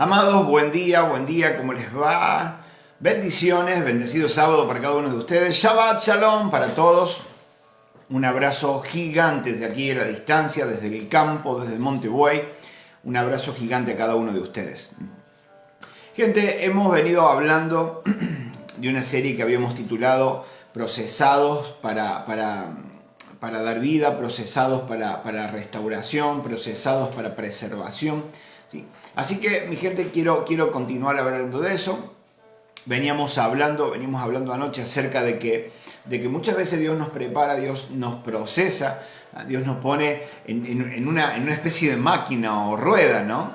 Amados, buen día, ¿cómo les va? Bendiciones, bendecido sábado para cada uno de ustedes. Shabbat Shalom para todos. Un abrazo gigante desde aquí a la distancia, desde el campo, desde el Monte Buey. Un abrazo gigante a cada uno de ustedes. Gente, hemos venido hablando de una serie que habíamos titulado Procesados para dar vida, procesados para restauración, procesados para preservación. ¿Sí? Así que, mi gente, quiero continuar hablando de eso. Venimos hablando anoche acerca de que muchas veces Dios nos prepara, Dios nos procesa, Dios nos pone en una especie de máquina o rueda, ¿no?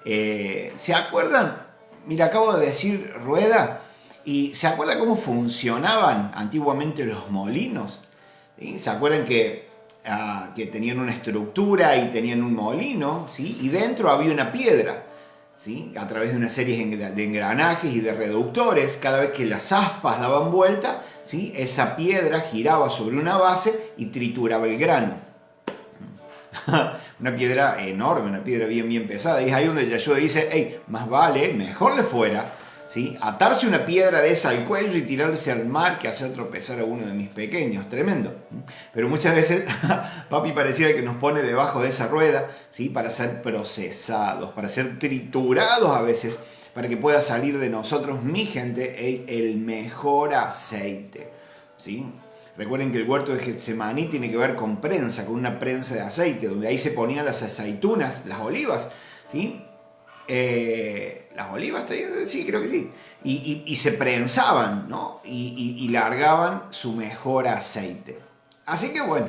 ¿Se acuerdan? Mira, acabo de decir rueda, y ¿se acuerdan cómo funcionaban antiguamente los molinos? ¿Sí? ¿Se acuerdan que tenían una estructura y tenían un molino, ¿sí? Y dentro había una piedra, ¿sí? A través de una serie de engranajes y de reductores, cada vez que las aspas daban vuelta, ¿sí? Esa piedra giraba sobre una base y trituraba el grano. Una piedra enorme, una piedra bien pesada. Y es ahí donde Yeshua dice, hey, más vale, mejor le fuera, ¿sí? Atarse una piedra de esa al cuello y tirarse al mar que hacer tropezar a uno de mis pequeños. Tremendo. Pero muchas veces papi pareciera que nos pone debajo de esa rueda, ¿sí? Para ser procesados, para ser triturados a veces, para que pueda salir de nosotros, mi gente, el mejor aceite, ¿sí? Recuerden que el huerto de Getsemaní tiene que ver con prensa, con una prensa de aceite, donde ahí se ponían las aceitunas, las olivas, ¿sí? Las olivas, sí, creo que sí. Y se prensaban, ¿no? Y largaban su mejor aceite. Así que bueno,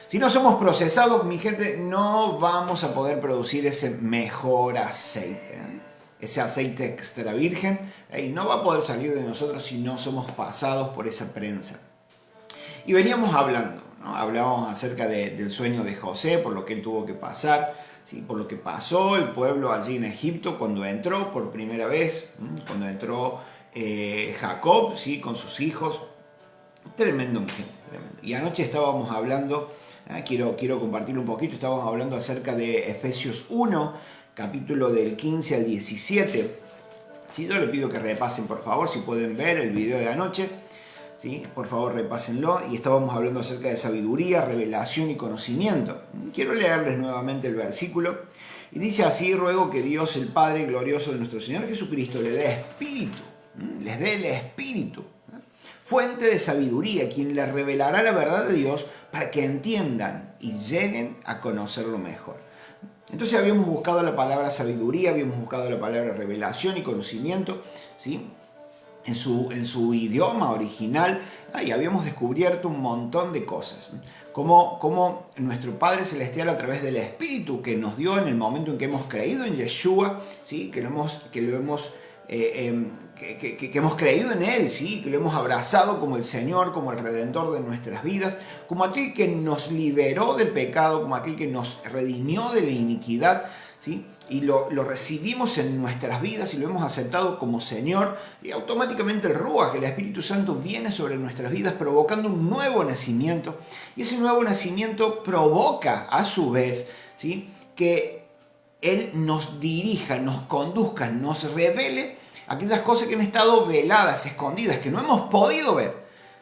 si no somos procesados, mi gente, no vamos a poder producir ese mejor aceite, ¿eh? Ese aceite extra virgen, no va a poder salir de nosotros si no somos pasados por esa prensa. Y veníamos hablando, ¿no? Hablábamos acerca del sueño de José, por lo que él tuvo que pasar, ¿sí? Por lo que pasó el pueblo allí en Egipto cuando entró por primera vez, cuando entró Jacob, ¿sí? Con sus hijos. Tremendo, mi gente, tremendo. Y anoche estábamos hablando, quiero compartir un poquito, estábamos hablando acerca de Efesios 1, capítulo del 15 al 17. ¿Sí? Yo les pido que repasen, por favor, si pueden ver el video de anoche. ¿Sí? Por favor, repásenlo. Y estábamos hablando acerca de sabiduría, revelación y conocimiento. Quiero leerles nuevamente el versículo. Y dice así: ruego que Dios, el Padre glorioso de nuestro Señor Jesucristo, les dé espíritu, les dé el espíritu, fuente de sabiduría, quien les revelará la verdad de Dios para que entiendan y lleguen a conocerlo mejor. Entonces habíamos buscado la palabra sabiduría, habíamos buscado la palabra revelación y conocimiento, ¿sí? En su idioma original, y habíamos descubierto un montón de cosas. Como nuestro Padre Celestial, a través del Espíritu que nos dio en el momento en que hemos creído en Yeshua, ¿sí? que hemos creído en Él, ¿sí? Que lo hemos abrazado como el Señor, como el Redentor de nuestras vidas, como aquel que nos liberó del pecado, como aquel que nos redimió de la iniquidad, ¿sí? Y lo recibimos en nuestras vidas y lo hemos aceptado como Señor, y automáticamente el Ruach, el Espíritu Santo, viene sobre nuestras vidas provocando un nuevo nacimiento, y ese nuevo nacimiento provoca a su vez, ¿sí? Que Él nos dirija, nos conduzca, nos revele aquellas cosas que han estado veladas, escondidas, que no hemos podido ver,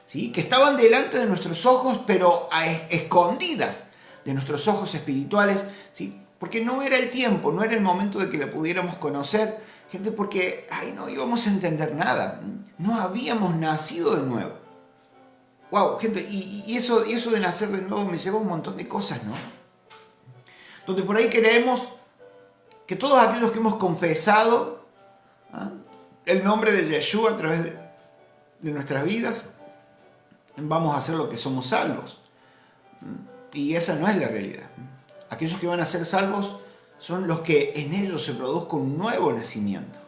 ¿sí? Que estaban delante de nuestros ojos, pero escondidas de nuestros ojos espirituales, ¿sí? Porque no era el tiempo, no era el momento de que la pudiéramos conocer, gente, porque no íbamos a entender nada. No habíamos nacido de nuevo. Wow, gente, y eso de nacer de nuevo me lleva a un montón de cosas, ¿no? Donde por ahí creemos que todos aquellos que hemos confesado el nombre de Yeshua a través de nuestras vidas, vamos a hacer lo que somos salvos. Y esa no es la realidad. Aquellos que van a ser salvos son los que en ellos se produzca un nuevo nacimiento.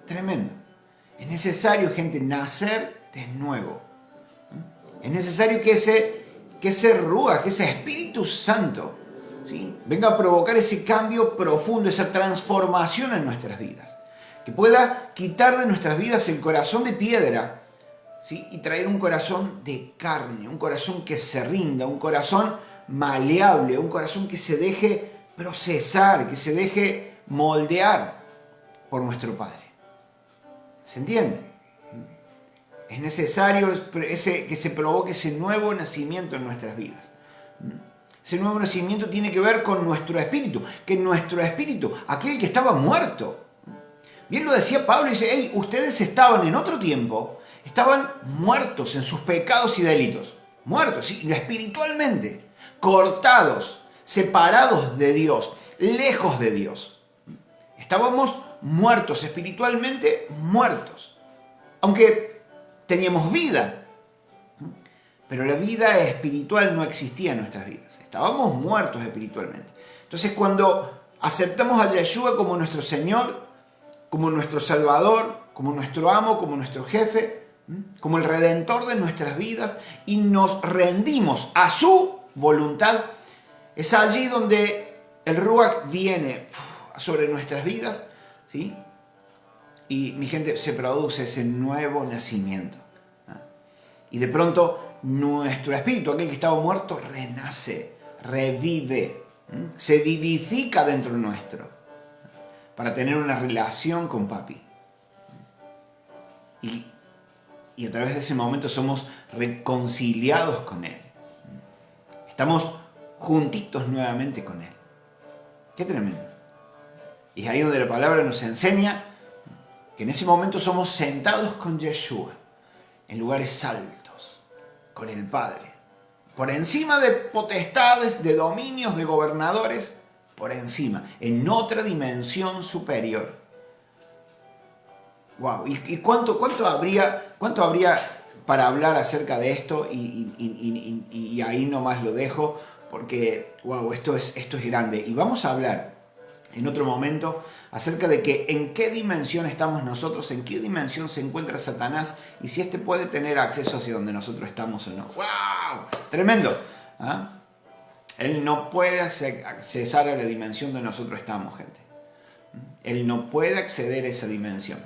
Tremendo. Es necesario, gente, nacer de nuevo. Es necesario que ese Ruach, que ese Espíritu Santo, ¿sí? Venga a provocar ese cambio profundo, esa transformación en nuestras vidas. Que pueda quitar de nuestras vidas el corazón de piedra, ¿sí? Y traer un corazón de carne, un corazón que se rinda, un corazón maleable, un corazón que se deje procesar, que se deje moldear por nuestro Padre. ¿Se entiende? Es necesario que se provoque ese nuevo nacimiento en nuestras vidas. Ese nuevo nacimiento tiene que ver con nuestro espíritu, que nuestro espíritu, aquel que estaba muerto. Bien lo decía Pablo, dice, hey, ustedes estaban en otro tiempo, estaban muertos en sus pecados y delitos. Muertos, sí, espiritualmente, cortados, separados de Dios, lejos de Dios. Estábamos muertos, espiritualmente muertos. Aunque teníamos vida, pero la vida espiritual no existía en nuestras vidas. Estábamos muertos espiritualmente. Entonces, cuando aceptamos a Yeshua como nuestro Señor, como nuestro Salvador, como nuestro amo, como nuestro jefe, como el Redentor de nuestras vidas, y nos rendimos a su voluntad, es allí donde el Ruach viene sobre nuestras vidas, ¿sí? Y mi gente, se produce ese nuevo nacimiento. Y de pronto nuestro espíritu, aquel que estaba muerto, renace, revive, se vivifica dentro nuestro para tener una relación con Papi. Y a través de ese momento somos reconciliados con Él. Estamos juntitos nuevamente con Él. Qué tremendo. Y es ahí donde la palabra nos enseña que en ese momento somos sentados con Yeshua en lugares altos, con el Padre, por encima de potestades, de dominios, de gobernadores, por encima, en otra dimensión superior. Wow, ¿y cuánto habría para hablar acerca de esto? Y ahí nomás lo dejo, porque wow, esto es grande. Y vamos a hablar en otro momento acerca de que en qué dimensión estamos nosotros, en qué dimensión se encuentra Satanás y si éste puede tener acceso hacia donde nosotros estamos o no. ¡Wow! Tremendo. ¿Ah? Él no puede accesar a la dimensión donde nosotros estamos, gente. Él no puede acceder a esa dimensión.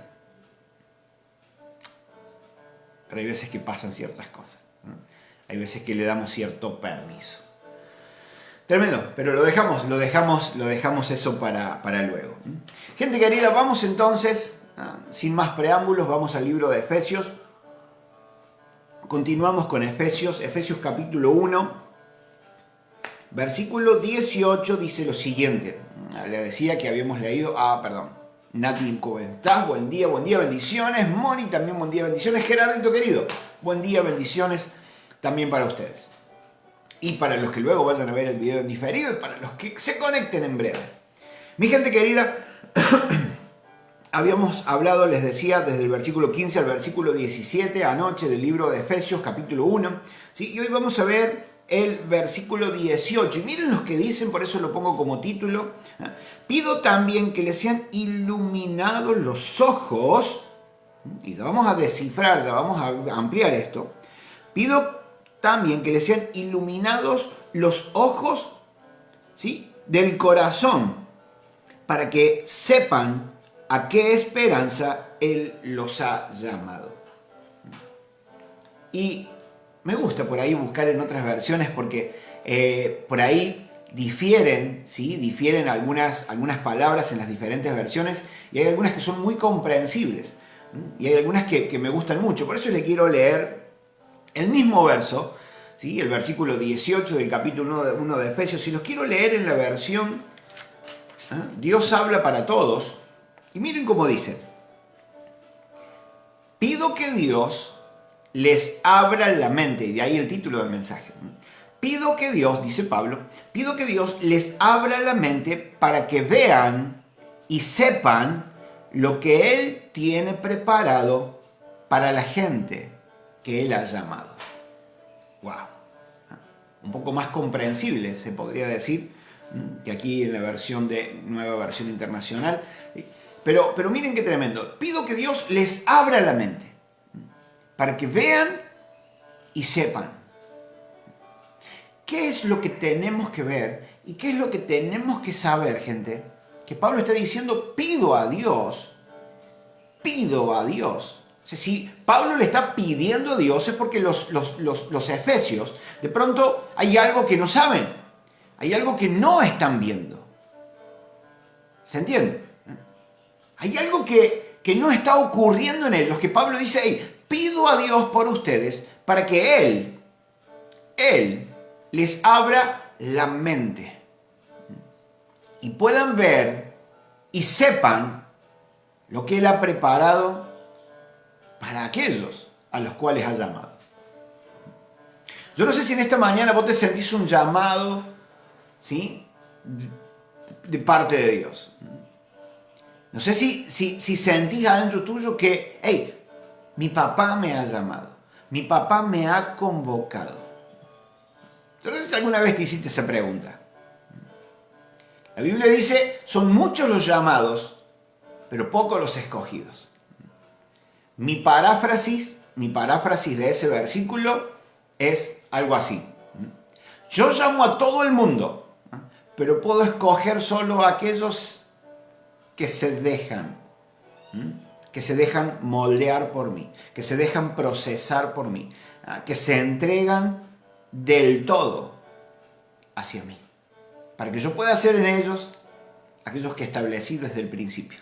Pero hay veces que pasan ciertas cosas, ¿no? Hay veces que le damos cierto permiso. Tremendo, pero lo dejamos eso para luego. Gente querida, vamos entonces, sin más preámbulos, vamos al libro de Efesios. Continuamos con Efesios capítulo 1, versículo 18, dice lo siguiente. Le decía que habíamos leído, Nati, ¿cómo estás? Buen día, bendiciones. Moni, también buen día, bendiciones. Gerardito querido, buen día, bendiciones también para ustedes. Y para los que luego vayan a ver el video en diferido y para los que se conecten en breve. Mi gente querida, habíamos hablado, les decía, desde el versículo 15 al versículo 17 anoche del libro de Efesios capítulo 1. ¿Sí? Y hoy vamos a ver el versículo 18. Y miren los que dicen, por eso lo pongo como título. Pido también que les sean iluminados los ojos. Y ya vamos a descifrar, ya vamos a ampliar esto. Pido también que les sean iluminados los ojos, ¿sí?, del corazón, para que sepan a qué esperanza Él los ha llamado. Y me gusta por ahí buscar en otras versiones porque por ahí difieren, ¿sí?, difieren algunas palabras en las diferentes versiones y hay algunas que son muy comprensibles y hay algunas que me gustan mucho. Por eso les quiero leer el mismo verso, ¿sí?, el versículo 18 del capítulo 1 de Efesios, y los quiero leer en la versión Dios habla para todos. Y miren cómo dice: pido que Dios les abra la mente, y de ahí el título del mensaje. Pido que Dios, dice Pablo, pido que Dios les abra la mente para que vean y sepan lo que Él tiene preparado para la gente que Él ha llamado. Wow. Un poco más comprensible, se podría decir, que aquí en la nueva versión internacional. Pero miren qué tremendo. Pido que Dios les abra la mente para que vean y sepan. ¿Qué es lo que tenemos que ver y qué es lo que tenemos que saber, gente? Que Pablo está diciendo, pido a Dios. O sea, si Pablo le está pidiendo a Dios es porque los efesios, de pronto hay algo que no saben, hay algo que no están viendo. ¿Se entiende? Hay algo que no está ocurriendo en ellos, que Pablo dice, hey, pido a Dios por ustedes para que Él les abra la mente y puedan ver y sepan lo que Él ha preparado para aquellos a los cuales ha llamado. Yo no sé si en esta mañana vos te sentís un llamado, ¿sí?, de parte de Dios. No sé si sentís adentro tuyo que, hey, mi papá me ha llamado, mi papá me ha convocado. Yo no sé si alguna vez te hiciste esa pregunta. La Biblia dice, son muchos los llamados, pero pocos los escogidos. Mi paráfrasis de ese versículo es algo así. Yo llamo a todo el mundo, pero puedo escoger solo a aquellos que se dejan moldear por mí, que se dejan procesar por mí, que se entregan del todo hacia mí, para que yo pueda ser en ellos aquellos que establecí desde el principio.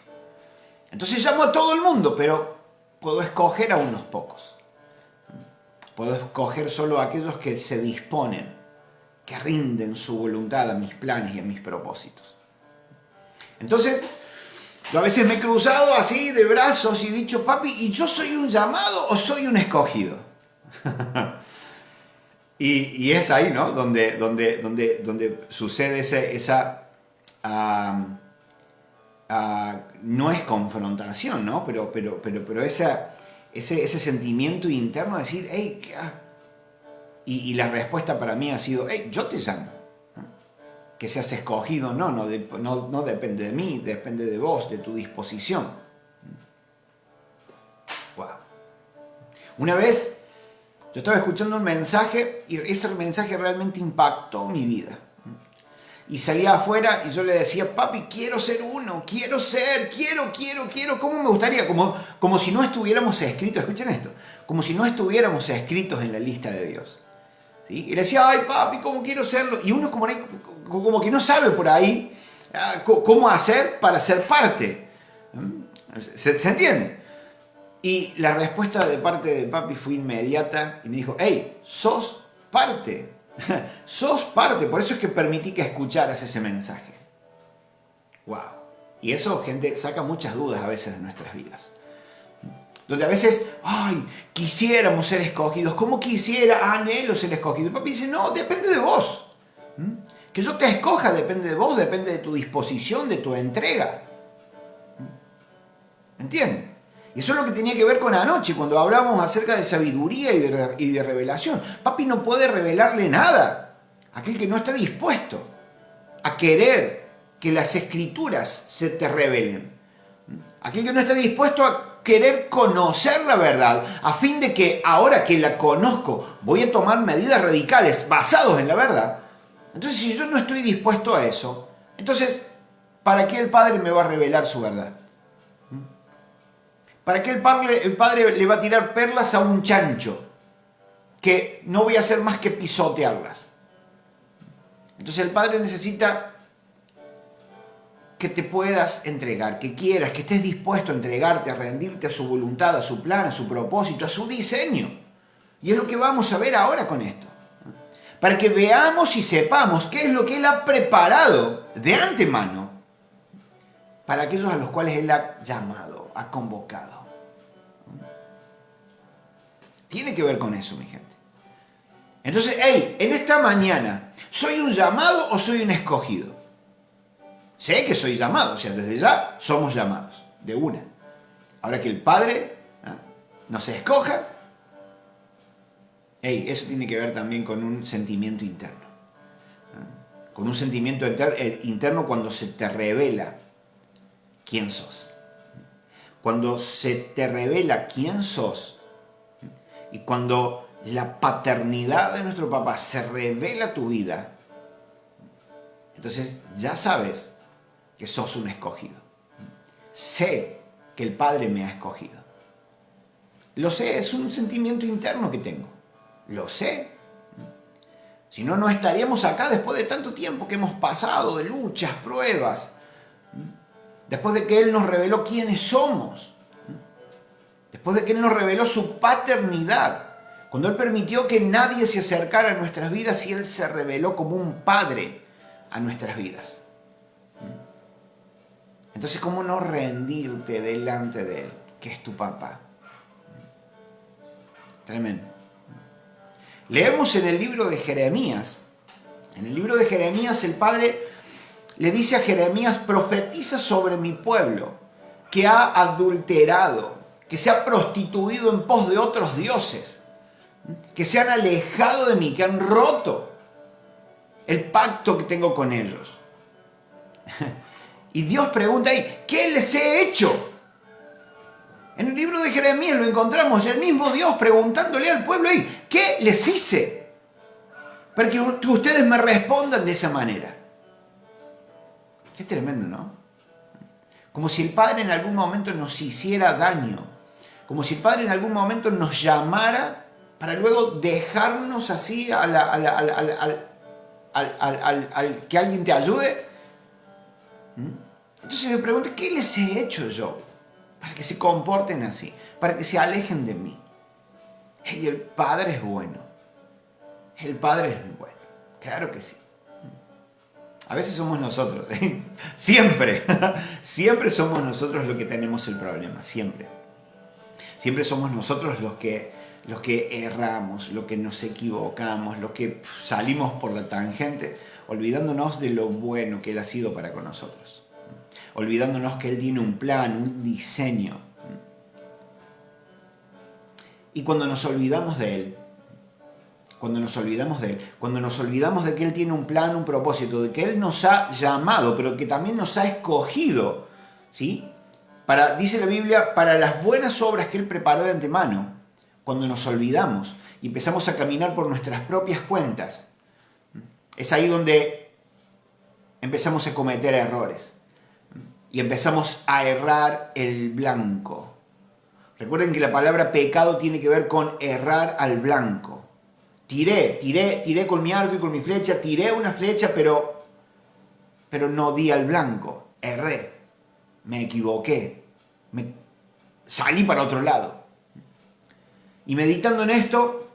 Entonces llamo a todo el mundo, pero puedo escoger a unos pocos. Puedo escoger solo a aquellos que se disponen, que rinden su voluntad a mis planes y a mis propósitos. Entonces, yo a veces me he cruzado así de brazos y he dicho, papi, ¿y yo soy un llamado o soy un escogido? y es ahí, ¿no?, donde sucede esa no es confrontación, ¿no? Pero ese sentimiento interno de decir, hey, y la respuesta para mí ha sido, hey, yo te llamo. Que seas escogido, no depende de mí, depende de vos, de tu disposición. Wow. Una vez yo estaba escuchando un mensaje y ese mensaje realmente impactó mi vida. Y salía afuera y yo le decía, papi, quiero ser uno, quiero, ¿cómo me gustaría? Como si no estuviéramos escritos, escuchen esto, como si no estuviéramos escritos en la lista de Dios. ¿Sí? Y le decía, ay, papi, ¿cómo quiero serlo? Y uno como que no sabe por ahí cómo hacer para ser parte. ¿Se entiende? Y la respuesta de parte de papi fue inmediata y me dijo, hey, sos parte. Sos parte, por eso es que permití que escucharas ese mensaje. Wow. Y eso, gente, saca muchas dudas a veces de nuestras vidas. Donde a veces, ay, quisiéramos ser escogidos, ¿cómo quisiera, anhelo ser escogido? Y papi dice, no, depende de vos. Que yo te escoja depende de vos, depende de tu disposición, de tu entrega. ¿Entienden? Y eso es lo que tenía que ver con anoche, cuando hablábamos acerca de sabiduría y de revelación. Papi no puede revelarle nada a aquel que no está dispuesto a querer que las escrituras se te revelen. Aquel que no está dispuesto a querer conocer la verdad, a fin de que ahora que la conozco voy a tomar medidas radicales basadas en la verdad. Entonces, si yo no estoy dispuesto a eso, entonces, ¿para qué el Padre me va a revelar su verdad? ¿Para qué el padre le va a tirar perlas a un chancho que no voy a hacer más que pisotearlas? Entonces el Padre necesita que te puedas entregar, que quieras, que estés dispuesto a entregarte, a rendirte a su voluntad, a su plan, a su propósito, a su diseño. Y es lo que vamos a ver ahora con esto. Para que veamos y sepamos qué es lo que Él ha preparado de antemano para aquellos a los cuales Él ha llamado, ha convocado. Tiene que ver con eso, mi gente. Entonces, hey, en esta mañana, ¿soy un llamado o soy un escogido? Sé que soy llamado, o sea, desde ya somos llamados, de una. Ahora que el Padre nos escoja, hey, eso tiene que ver también con un sentimiento interno. Con un sentimiento interno cuando se te revela quién sos. Cuando se te revela quién sos y cuando la paternidad de nuestro papá se revela a tu vida, entonces ya sabes que sos un escogido. Sé que el Padre me ha escogido. Lo sé, es un sentimiento interno que tengo. Lo sé. Si no, no estaríamos acá después de tanto tiempo que hemos pasado de luchas, pruebas. Después de que Él nos reveló quiénes somos. Después de que Él nos reveló su paternidad. Cuando Él permitió que nadie se acercara a nuestras vidas y Él se reveló como un padre a nuestras vidas. Entonces, ¿cómo no rendirte delante de Él, que es tu papá? Tremendo. Leemos en el libro de Jeremías. En el libro de Jeremías el Padre le dice a Jeremías: profetiza sobre mi pueblo que ha adulterado, que se ha prostituido en pos de otros dioses, que se han alejado de mí, que han roto el pacto que tengo con ellos. Y Dios pregunta ahí: ¿qué les he hecho? En el libro de Jeremías lo encontramos, el mismo Dios preguntándole al pueblo ahí: ¿qué les hice? Para que ustedes me respondan de esa manera. Qué tremendo, ¿no? Como si el Padre en algún momento nos hiciera daño. Como si el Padre en algún momento nos llamara para luego dejarnos así al que alguien te ayude. Entonces me pregunto: ¿qué les he hecho yo para que se comporten así? Para que se alejen de mí. Y el Padre es bueno. El Padre es bueno. Claro que sí. A veces somos nosotros. Siempre. Siempre somos nosotros los que tenemos el problema. Siempre. Siempre somos nosotros los que erramos, los que nos equivocamos, los que salimos por la tangente, olvidándonos de lo bueno que Él ha sido para con nosotros. Olvidándonos que Él tiene un plan, un diseño. Y cuando nos olvidamos de Él, cuando nos olvidamos de que Él tiene un plan, un propósito, de que Él nos ha llamado, pero que también nos ha escogido, ¿sí? Dice la Biblia, para las buenas obras que Él preparó de antemano. Cuando nos olvidamos y empezamos a caminar por nuestras propias cuentas, es ahí donde empezamos a cometer errores y empezamos a errar el blanco. Recuerden que la palabra pecado tiene que ver con errar al blanco. Tiré con mi arco y con mi flecha, tiré una flecha, pero no di al blanco. Erré, me equivoqué, salí para otro lado. Y meditando en esto,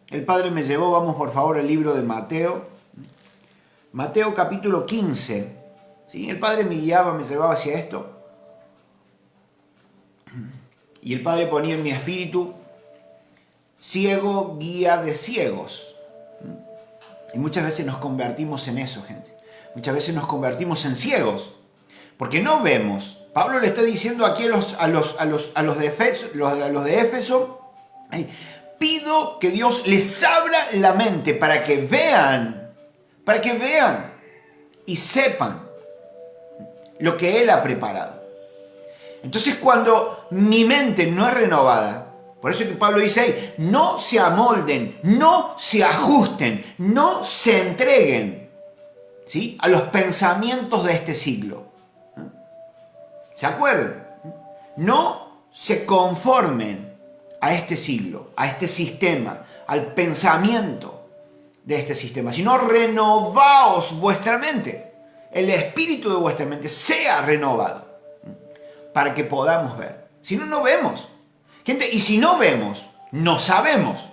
el Padre me llevó, vamos por favor al libro de Mateo. Mateo capítulo 15. ¿Sí? El Padre me guiaba, me llevaba hacia esto. Y el Padre ponía en mi espíritu: ciego guía de ciegos. Y muchas veces nos convertimos en eso, gente. Muchas veces nos convertimos en ciegos, porque no vemos. Pablo le está diciendo aquí a los de Éfeso: pido que Dios les abra la mente para que vean y sepan lo que Él ha preparado. Entonces, cuando mi mente no es renovada, por eso que Pablo dice ahí: no se amolden, no se ajusten, no se entreguen, ¿sí?, a los pensamientos de este siglo. ¿Se acuerdan? No se conformen a este siglo, a este sistema, al pensamiento de este sistema, sino renovaos vuestra mente. El espíritu de vuestra mente sea renovado para que podamos ver. Si no, no vemos. Gente, y si no vemos, no sabemos.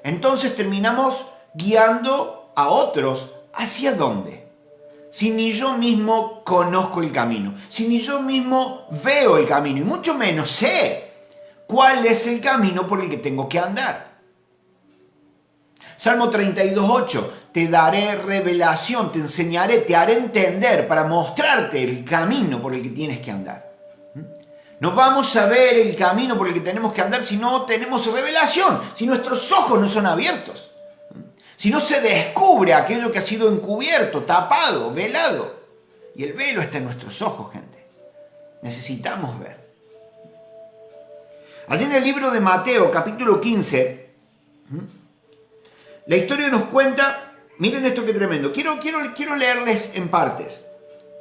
Entonces terminamos guiando a otros. ¿Hacia dónde? Si ni yo mismo conozco el camino, si ni yo mismo veo el camino, y mucho menos sé cuál es el camino por el que tengo que andar. Salmo 32:8, te daré revelación, te enseñaré, te haré entender para mostrarte el camino por el que tienes que andar. No vamos a ver el camino por el que tenemos que andar si no tenemos revelación, si nuestros ojos no son abiertos, si no se descubre aquello que ha sido encubierto, tapado, velado. Y el velo está en nuestros ojos, gente. Necesitamos ver. Allí en el libro de Mateo, capítulo 15, la historia nos cuenta, miren esto que tremendo. Quiero leerles en partes,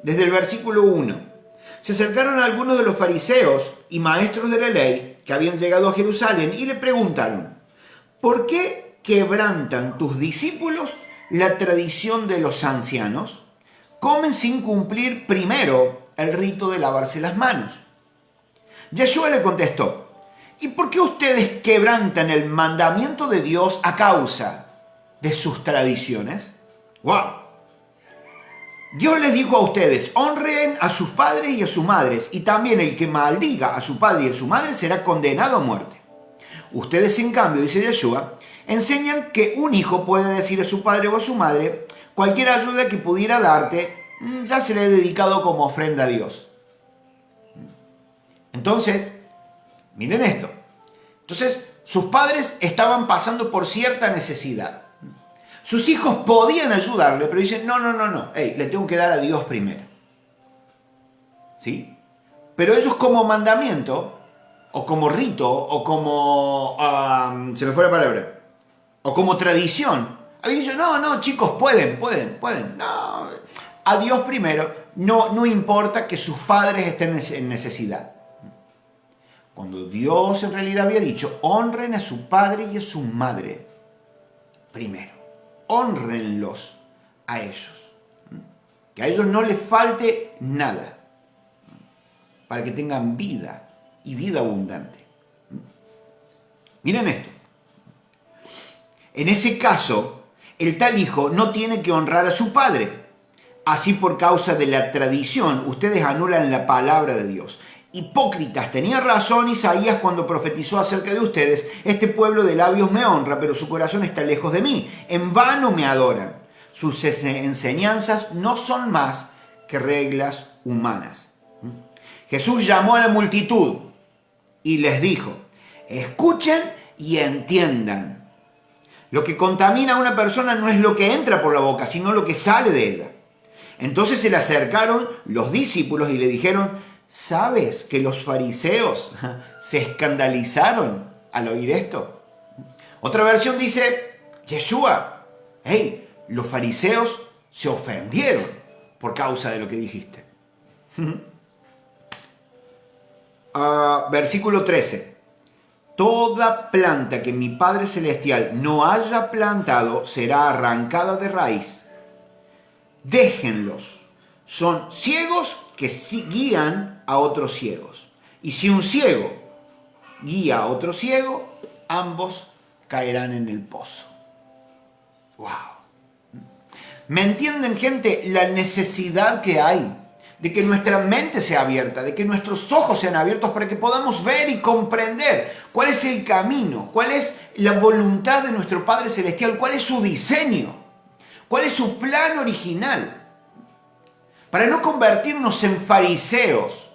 desde el versículo 1. Se acercaron a algunos de los fariseos y maestros de la ley que habían llegado a Jerusalén y le preguntaron: ¿por qué quebrantan tus discípulos la tradición de los ancianos? Comen sin cumplir primero el rito de lavarse las manos. Yeshua le contestó, ¿y por qué ustedes quebrantan el mandamiento de Dios a causa de sus tradiciones? ¡Wow! Dios les dijo a ustedes, honren a sus padres y a sus madres, y también el que maldiga a su padre y a su madre será condenado a muerte. Ustedes, en cambio, dice Yeshua, enseñan que un hijo puede decir a su padre o a su madre, cualquier ayuda que pudiera darte, ya se le he dedicado como ofrenda a Dios. Entonces, miren esto. Entonces, sus padres estaban pasando por cierta necesidad. Sus hijos podían ayudarle, pero dicen, no, le tengo que dar a Dios primero. ¿Sí? Pero ellos como mandamiento, o como rito, o como, se me fue la palabra, o como tradición, dicen, no, chicos, pueden, no, a Dios primero, no importa que sus padres estén en necesidad. Cuando Dios en realidad había dicho, honren a su padre y a su madre primero. Hónrenlos a ellos. Que a ellos no les falte nada. Para que tengan vida y vida abundante. Miren esto. En ese caso, el tal hijo no tiene que honrar a su padre. Así, por causa de la tradición, ustedes anulan la palabra de Dios. Hipócritas, tenía razón Isaías cuando profetizó acerca de ustedes, este pueblo de labios me honra, pero su corazón está lejos de mí, en vano me adoran. Sus enseñanzas no son más que reglas humanas. Jesús llamó a la multitud y les dijo, escuchen y entiendan. Lo que contamina a una persona no es lo que entra por la boca, sino lo que sale de ella. Entonces se le acercaron los discípulos y le dijeron, ¿sabes que los fariseos se escandalizaron al oír esto? Otra versión dice, Yeshua, los fariseos se ofendieron por causa de lo que dijiste. Versículo 13. Toda planta que mi Padre Celestial no haya plantado será arrancada de raíz. Déjenlos. Son ciegos que guían a otros ciegos. Y si un ciego guía a otro ciego, ambos caerán en el pozo. ¡Wow! ¿Me entienden, gente? La necesidad que hay de que nuestra mente sea abierta, de que nuestros ojos sean abiertos para que podamos ver y comprender cuál es el camino, cuál es la voluntad de nuestro Padre Celestial, cuál es su diseño, cuál es su plan original. Para no convertirnos en fariseos,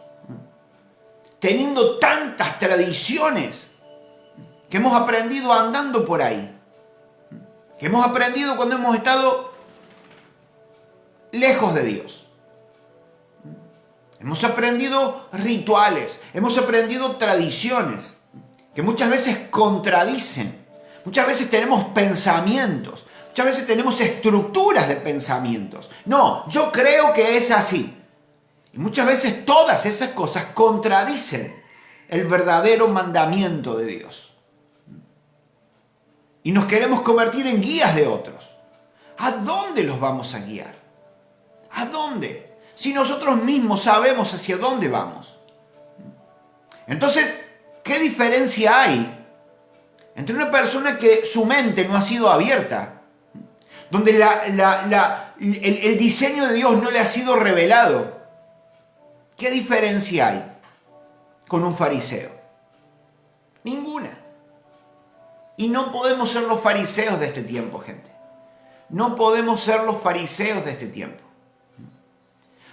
teniendo tantas tradiciones que hemos aprendido andando por ahí, que hemos aprendido cuando hemos estado lejos de Dios. Hemos aprendido rituales, hemos aprendido tradiciones que muchas veces contradicen. Muchas veces tenemos pensamientos. Muchas veces tenemos estructuras de pensamientos. No, yo creo que es así. Y muchas veces todas esas cosas contradicen el verdadero mandamiento de Dios. Y nos queremos convertir en guías de otros. ¿A dónde los vamos a guiar? ¿A dónde? Si nosotros mismos sabemos hacia dónde vamos. Entonces, ¿qué diferencia hay entre una persona que su mente no ha sido abierta, donde el diseño de Dios no le ha sido revelado? ¿Qué diferencia hay con un fariseo? Ninguna. Y no podemos ser los fariseos de este tiempo, gente. No podemos ser los fariseos de este tiempo.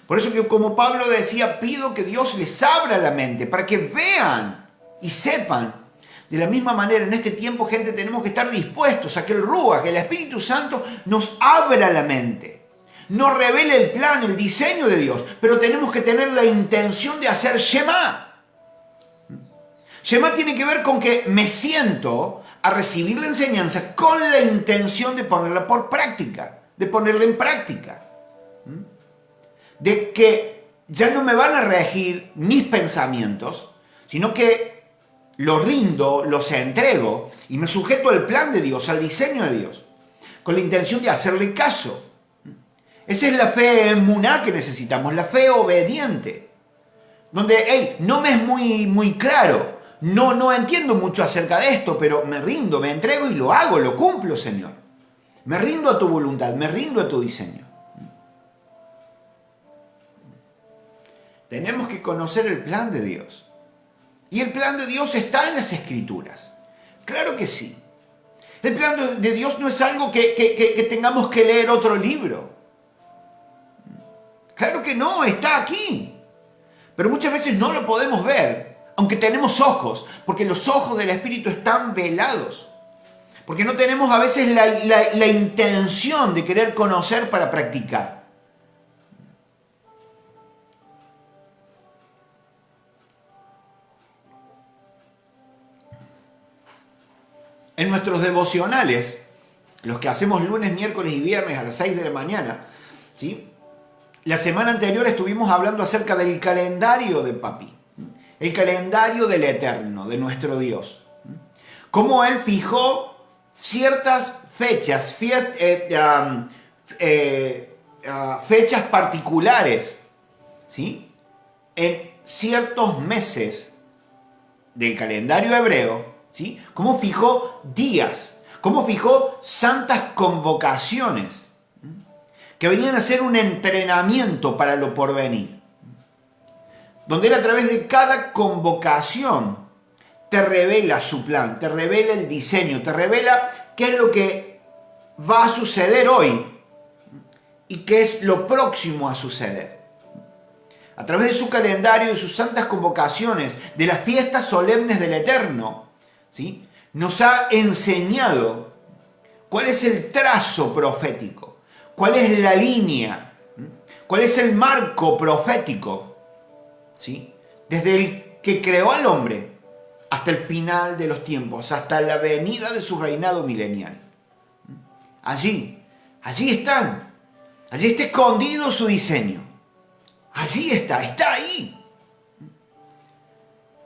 Por eso que, como Pablo decía, pido que Dios les abra la mente para que vean y sepan. De la misma manera, en este tiempo, gente, tenemos que estar dispuestos a que el Ruach, que el Espíritu Santo, nos abra la mente. Nos revele el plan, el diseño de Dios. Pero tenemos que tener la intención de hacer Shema. Shema tiene que ver con que me siento a recibir la enseñanza con la intención de ponerla por práctica. De ponerla en práctica. De que ya no me van a regir mis pensamientos, sino que los rindo, los entrego y me sujeto al plan de Dios, al diseño de Dios, con la intención de hacerle caso. Esa es la fe emuná que necesitamos, la fe obediente. Donde, no me es muy claro, no entiendo mucho acerca de esto, pero me rindo, me entrego y lo hago, lo cumplo, Señor. Me rindo a tu voluntad, me rindo a tu diseño. Tenemos que conocer el plan de Dios. Y el plan de Dios está en las Escrituras. Claro que sí. El plan de Dios no es algo que tengamos que leer otro libro. Claro que no, está aquí. Pero muchas veces no lo podemos ver, aunque tenemos ojos, porque los ojos del Espíritu están velados. Porque no tenemos a veces la intención de querer conocer para practicar. En nuestros devocionales, los que hacemos lunes, miércoles y viernes a las 6 de la mañana, ¿sí? La semana anterior estuvimos hablando acerca del calendario de Papi, el calendario del Eterno, de nuestro Dios. Cómo Él fijó ciertas fechas, fechas particulares, ¿sí? En ciertos meses del calendario hebreo, ¿sí? Cómo fijó días, cómo fijó santas convocaciones que venían a ser un entrenamiento para lo porvenir, donde Él a través de cada convocación te revela su plan, te revela el diseño, te revela qué es lo que va a suceder hoy y qué es lo próximo a suceder. A través de su calendario, de sus santas convocaciones, de las fiestas solemnes del Eterno, ¿sí? Nos ha enseñado cuál es el trazo profético, cuál es la línea, cuál es el marco profético, ¿sí? Desde el que creó al hombre hasta el final de los tiempos, hasta la venida de su reinado milenial. Allí está escondido su diseño. Allí está ahí.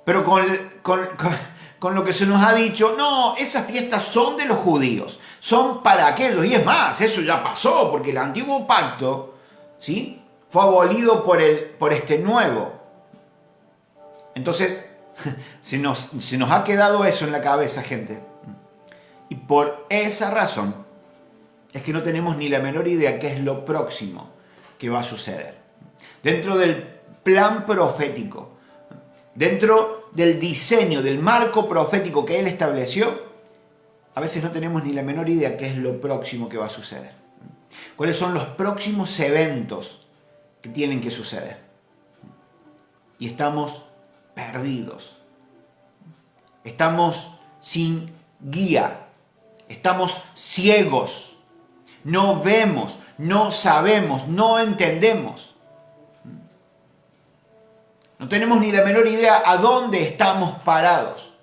Pero con lo que se nos ha dicho, no, esas fiestas son de los judíos, son para aquellos. Y es más, eso ya pasó, porque el antiguo pacto, ¿sí?, fue abolido por este nuevo. Entonces, se nos ha quedado eso en la cabeza, gente. Y por esa razón es que no tenemos ni la menor idea qué es lo próximo que va a suceder. Dentro del plan profético, dentro del diseño, del marco profético que Él estableció, a veces no tenemos ni la menor idea qué es lo próximo que va a suceder. ¿Cuáles son los próximos eventos que tienen que suceder? Y estamos perdidos. Estamos sin guía. Estamos ciegos. No vemos, no sabemos, no entendemos. No tenemos ni la menor idea a dónde estamos parados.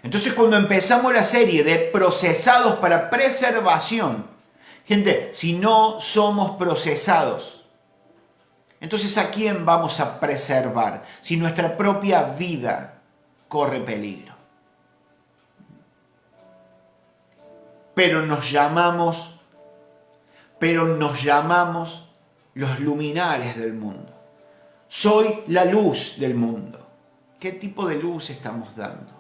Entonces, cuando empezamos la serie de procesados para preservación, gente, si no somos procesados, entonces ¿a quién vamos a preservar si nuestra propia vida corre peligro? Pero nos llamamos los luminares del mundo. Soy la luz del mundo. ¿Qué tipo de luz estamos dando?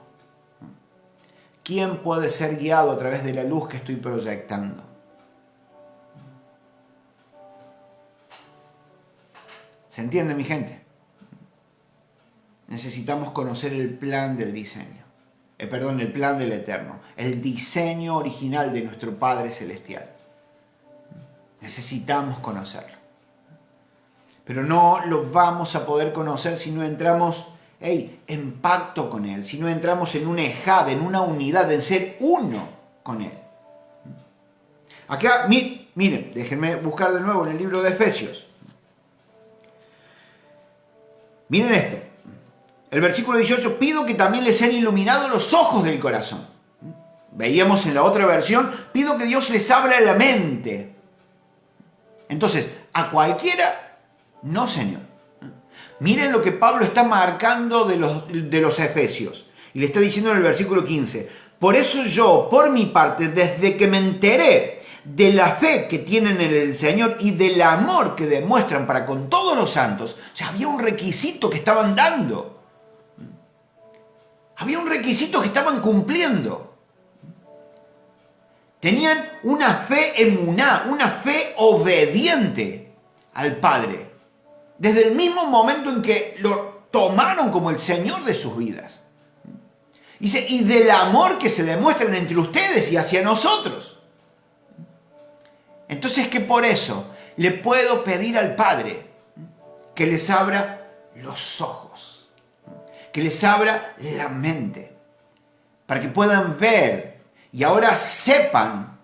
¿Quién puede ser guiado a través de la luz que estoy proyectando? ¿Se entiende, mi gente? Necesitamos conocer el plan del diseño. El plan del Eterno. El diseño original de nuestro Padre Celestial. Necesitamos conocerlo. Pero no lo vamos a poder conocer si no entramos en pacto con Él, si no entramos en un ejad, en una unidad, en ser uno con Él. Acá, miren, déjenme buscar de nuevo en el libro de Efesios. Miren esto. El versículo 18, pido que también les sean iluminados los ojos del corazón. Veíamos en la otra versión, pido que Dios les abra la mente. Entonces, a cualquiera, no, Señor. Miren lo que Pablo está marcando de los Efesios. Y le está diciendo en el versículo 15, por eso yo, por mi parte, desde que me enteré de la fe que tienen en el Señor y del amor que demuestran para con todos los santos. O sea, había un requisito que estaban dando. Había un requisito que estaban cumpliendo. Tenían una fe emuná, una fe obediente al Padre. Desde el mismo momento en que lo tomaron como el Señor de sus vidas. Dice, y del amor que se demuestran entre ustedes y hacia nosotros. Entonces que por eso le puedo pedir al Padre que les abra los ojos, que les abra la mente, para que puedan ver y ahora sepan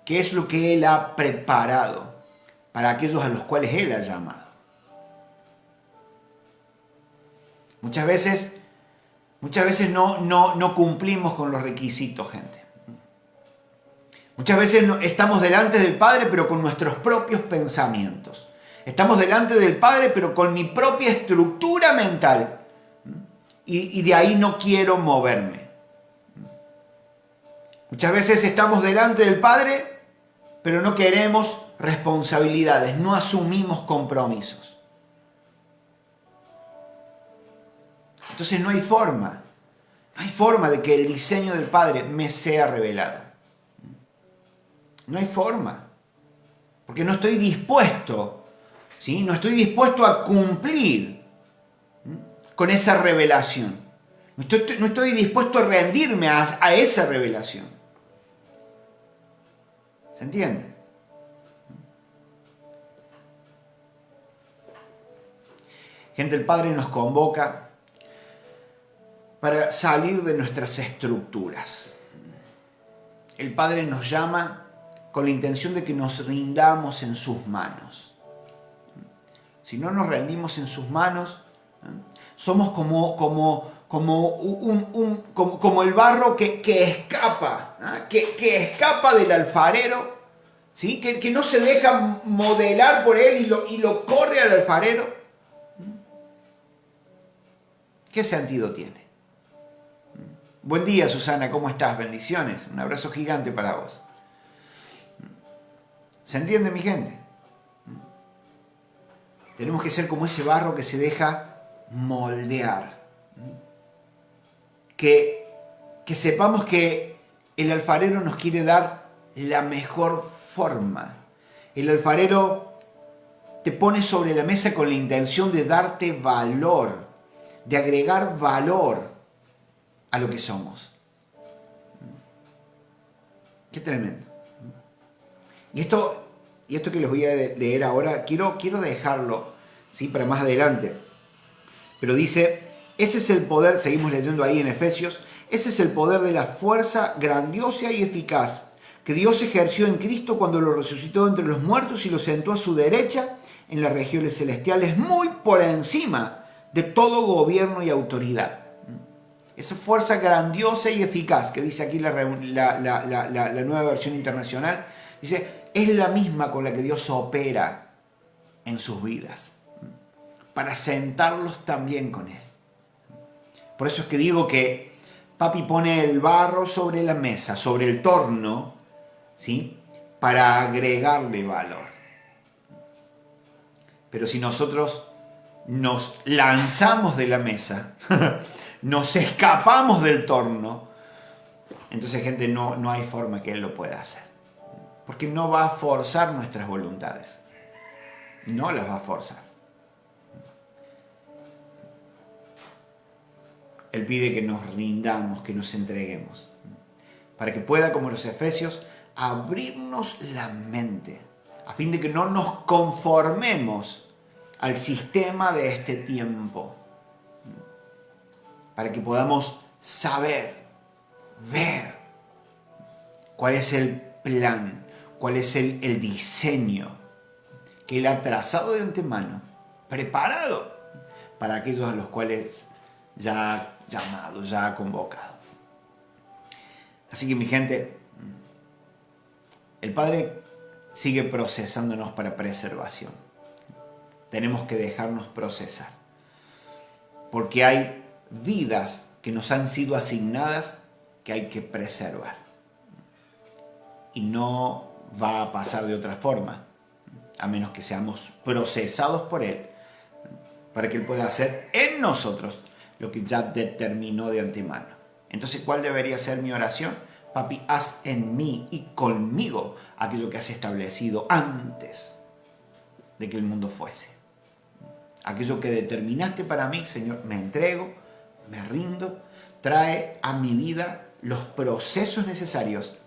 qué es lo que Él ha preparado para aquellos a los cuales Él ha llamado. Muchas veces no cumplimos con los requisitos, gente. Muchas veces estamos delante del Padre, pero con nuestros propios pensamientos. Estamos delante del Padre, pero con mi propia estructura mental. Y de ahí no quiero moverme. Muchas veces estamos delante del Padre, pero no queremos responsabilidades, no asumimos compromisos. Entonces no hay forma de que el diseño del Padre me sea revelado. No hay forma, porque no estoy dispuesto, ¿sí? No estoy dispuesto a cumplir con esa revelación. No estoy dispuesto a rendirme a esa revelación. ¿Se entiende? Gente, el Padre nos convoca para salir de nuestras estructuras. El Padre nos llama con la intención de que nos rindamos en sus manos. Si no nos rendimos en sus manos, somos como el barro que escapa, que escapa del alfarero, ¿sí? Que no se deja modelar por él y lo corre al alfarero. ¿Qué sentido tiene? Buen día, Susana, ¿cómo estás? Bendiciones, un abrazo gigante para vos. ¿Se entiende, mi gente? Tenemos que ser como ese barro que se deja moldear. Que sepamos que el alfarero nos quiere dar la mejor forma. El alfarero te pone sobre la mesa con la intención de darte valor, de agregar valor a lo que somos. Qué tremendo. Y esto que les voy a leer ahora, quiero dejarlo, ¿sí? Para más adelante. Pero dice, ese es el poder, seguimos leyendo ahí en Efesios, ese es el poder de la fuerza grandiosa y eficaz que Dios ejerció en Cristo cuando lo resucitó entre los muertos y lo sentó a su derecha en las regiones celestiales, muy por encima de todo gobierno y autoridad. Esa fuerza grandiosa y eficaz que dice aquí la nueva versión internacional, dice, es la misma con la que Dios opera en sus vidas, para sentarlos también con Él. Por eso es que digo que Papi pone el barro sobre la mesa, sobre el torno, ¿sí? Para agregarle valor. Pero si nosotros nos lanzamos de la mesa, nos escapamos del torno, entonces, gente, no hay forma que Él lo pueda hacer. Porque no va a forzar nuestras voluntades. No las va a forzar. Él pide que nos rindamos, que nos entreguemos. Para que pueda, como los Efesios, abrirnos la mente. A fin de que no nos conformemos al sistema de este tiempo. Para que podamos saber, ver cuál es el plan, cuál es el diseño que Él ha trazado de antemano, preparado para aquellos a los cuales ya ha llamado, ya ha convocado. Así que, mi gente, el Padre sigue procesándonos para preservación. Tenemos que dejarnos procesar, porque hay vidas que nos han sido asignadas que hay que preservar. Y no va a pasar de otra forma, a menos que seamos procesados por Él, para que Él pueda hacer en nosotros lo que ya determinó de antemano. Entonces, ¿cuál debería ser mi oración? Papi, haz en mí y conmigo aquello que has establecido antes de que el mundo fuese. Aquello que determinaste para mí, Señor, me entrego, me rindo, trae a mi vida los procesos necesarios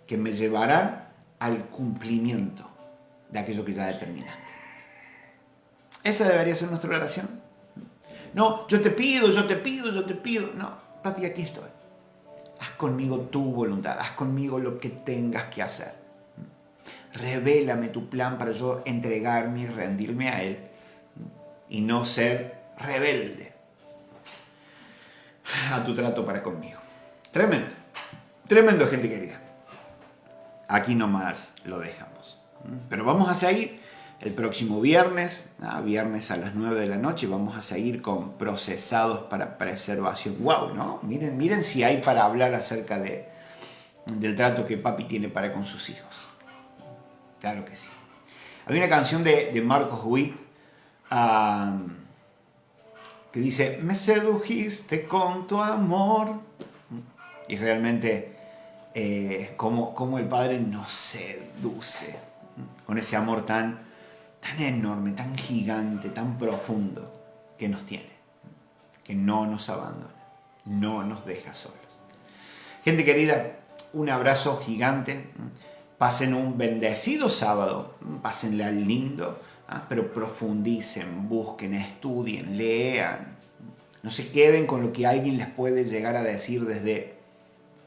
que me llevarán al cumplimiento de aquello que ya determinaste. Esa debería ser nuestra oración. No, yo te pido. No, papi, aquí estoy. Haz conmigo tu voluntad, haz conmigo lo que tengas que hacer. Revélame tu plan para yo entregarme y rendirme a Él y no ser rebelde a tu trato para conmigo. Tremendo, tremendo, gente querida. Aquí nomás lo dejamos. Pero vamos a seguir el próximo viernes, viernes a las 9 de la noche, vamos a seguir con procesados para preservación. ¡Wow! ¿No? Miren si hay para hablar acerca del trato que papi tiene para con sus hijos. Claro que sí. Hay una canción de Marcos Witt que dice: me sedujiste con tu amor. Y realmente como el Padre nos seduce con ese amor tan enorme, tan gigante, tan profundo que nos tiene, que no nos abandona, no nos deja solos. Gente querida, un abrazo gigante. Pasen un bendecido sábado, pásenla lindo, pero profundicen, busquen, estudien, lean. No se queden con lo que alguien les puede llegar a decir desde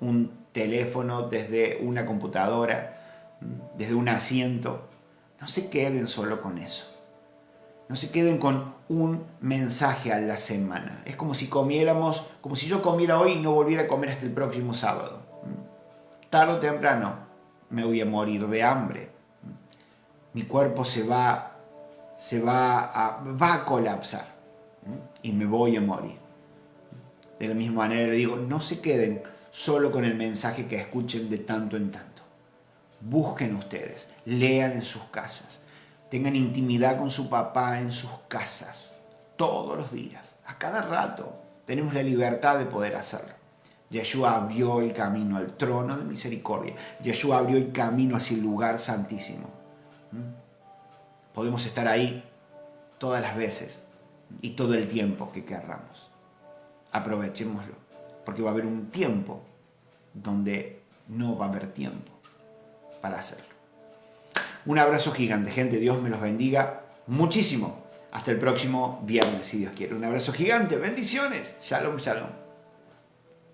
un teléfono, desde una computadora, desde un asiento. No se queden solo con eso. No se queden con un mensaje a la semana. Es como si yo comiera hoy y no volviera a comer hasta el próximo sábado. Tarde o temprano me voy a morir de hambre. Mi cuerpo va a colapsar y me voy a morir. De la misma manera le digo, no se queden solo con el mensaje que escuchen de tanto en tanto. Busquen ustedes, lean en sus casas, tengan intimidad con su papá en sus casas, todos los días, a cada rato. Tenemos la libertad de poder hacerlo. Yeshua abrió el camino al trono de misericordia. Yeshua abrió el camino hacia el lugar santísimo. Podemos estar ahí todas las veces y todo el tiempo que querramos. Aprovechémoslo, porque va a haber un tiempo donde no va a haber tiempo para hacerlo. Un abrazo gigante, gente. Dios me los bendiga muchísimo. Hasta el próximo viernes, si Dios quiere. Un abrazo gigante. Bendiciones. Shalom, shalom.